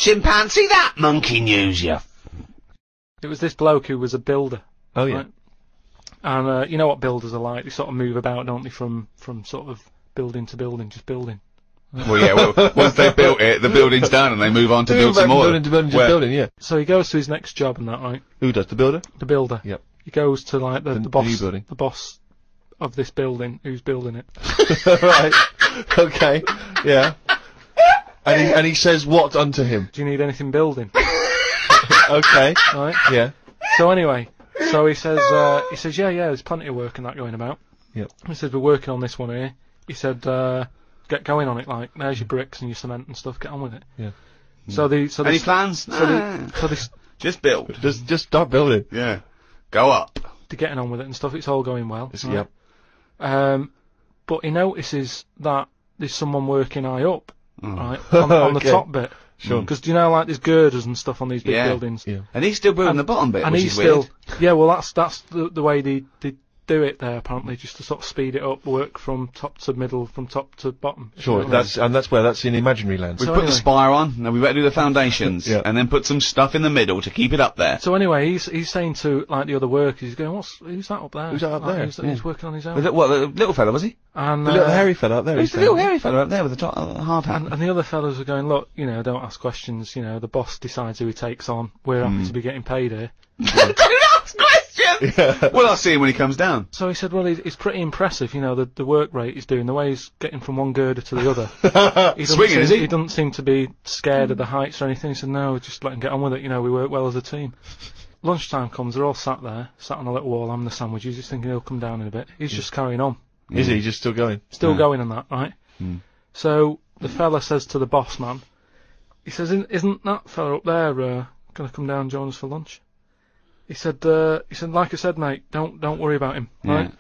Chimpanzee that monkey news, you. It was this bloke who was a builder. Oh, yeah. Right? And, you know what builders are like? They sort of move about, don't they, from sort of building to building, just building. Well, yeah, well, once they've built it, the building's done and they move on to build some more. Building to building, just building, yeah. So he goes to his next job and that, right? Who does, the builder? The builder. Yep. He goes to, like, the new boss, building. the boss of this building, who's building it. Right. Okay. Yeah. And he says what unto him? Do you need anything building? Okay. Right? Yeah. So anyway, so he says, yeah, there's plenty of work and that going about. Yep. He says, we're working on this one here. He said, get going on it, like, there's your bricks and your cement and stuff, get on with it. Yeah. Any plans? Just build. Just start building. Yeah. Go up. They're getting on with it and stuff, it's all going well. Right? Yep. But he notices that there's someone working high up, right, on the top bit. Sure. Because, do you know, like, there's girders and stuff on these big buildings. Yeah. And he's still building the bottom bit, and which he's is still, weird. yeah, well, that's the way they do it there, apparently, just to sort of speed it up, work from top to middle, from top to bottom. Sure, that's in imaginary land. We So put anyway. the spire on, now we better do the foundations, Yeah. and then put some stuff in the middle to keep it up there. So anyway, he's saying to, like, the other workers, he's going, who's that up there? Who's that up Like, there? He's working on his own. The little fella, was he? And, The little hairy fella up there. Who's the little hairy fella up there with the hard hat? and the other fellas were going, look, you know, don't ask questions, you know, the boss decides who he takes on, we're happy to be getting paid here. Don't ask questions! Yeah. Well, I'll see him when he comes down. So he said, well, he's pretty impressive, you know, the work rate he's doing, the way he's getting from one girder to the other. He doesn't Swinging, seem, is he? He doesn't seem to be scared of the heights or anything. He said, no, just let him get on with it, you know, we work well as a team. Lunchtime comes, they're all sat on a little wall having the sandwiches, he's thinking he'll come down in a bit. He's just carrying on. Is he just still going? Still going on that, right? So the fella says to the boss man, he says, isn't that fella up there going to come down and join us for lunch? He said, like I said, mate, don't worry about him, right?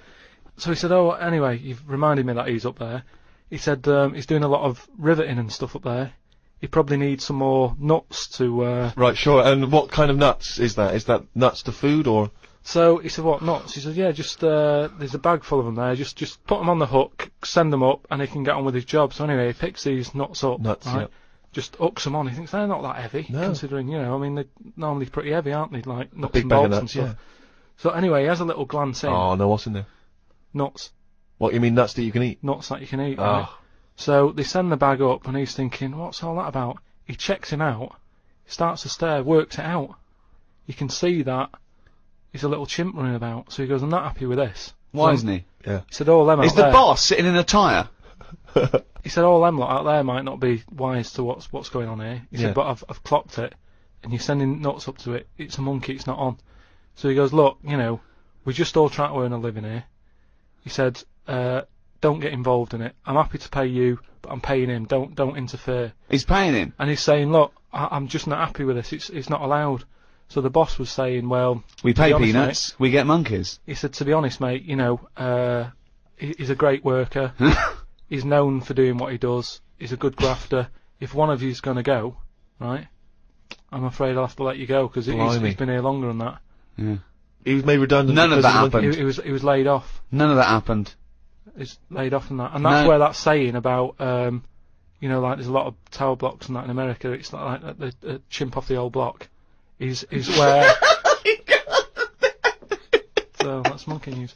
So he said, oh, anyway, you've reminded me that he's up there. He said, he's doing a lot of riveting and stuff up there. He probably needs some more nuts to, Right, sure. And what kind of nuts is that? Is that nuts to food or? So he said, what, nuts? He said, yeah, just, there's a bag full of them there, just put them on the hook, send them up, and he can get on with his job. So anyway, he picks these nuts up, right? Yep. Just hooks them on. He thinks they're not that heavy, considering, you know, I mean, they're normally pretty heavy, aren't they? Like, nuts big and bag of bolts and nuts, stuff. yeah. So anyway, he has a little glance in. Oh, no, what's in there? Nuts. What, you mean nuts that you can eat? Nuts that you can eat, Oh. right? So they send the bag up, and he's thinking, what's all that about? He checks him out, starts to stare, works it out. You can see that he's a little chimp running about, so he goes, I'm not happy with this. Why isn't he? Yeah. He said, all them Is out the there. boss sitting in a tyre? He said, all them lot out there might not be wise to what's going on here. He said, but I've clocked it, and you're sending nuts up to it. It's a monkey, it's not on. So he goes, look, you know, we're just all trying to earn a living here. He said, don't get involved in it. I'm happy to pay you, but I'm paying him. Don't interfere. He's paying him. And he's saying, look, I'm just not happy with this. It's not allowed. So the boss was saying, well, We to be pay honest, peanuts, we get monkeys. He said, to be honest, mate, you know, he's a great worker. He's known for doing what he does. He's a good grafter. If one of you's going to go, right, I'm afraid I'll have to let you go, because he's been here longer than that. Yeah. He was made redundant. None of because that the monkey- happened. He was laid off. None of that happened. He's laid off from that. And that's where that saying about, you know, like there's a lot of tower blocks and that in America, it's like the chimp off the old block, is where... So that's monkey news.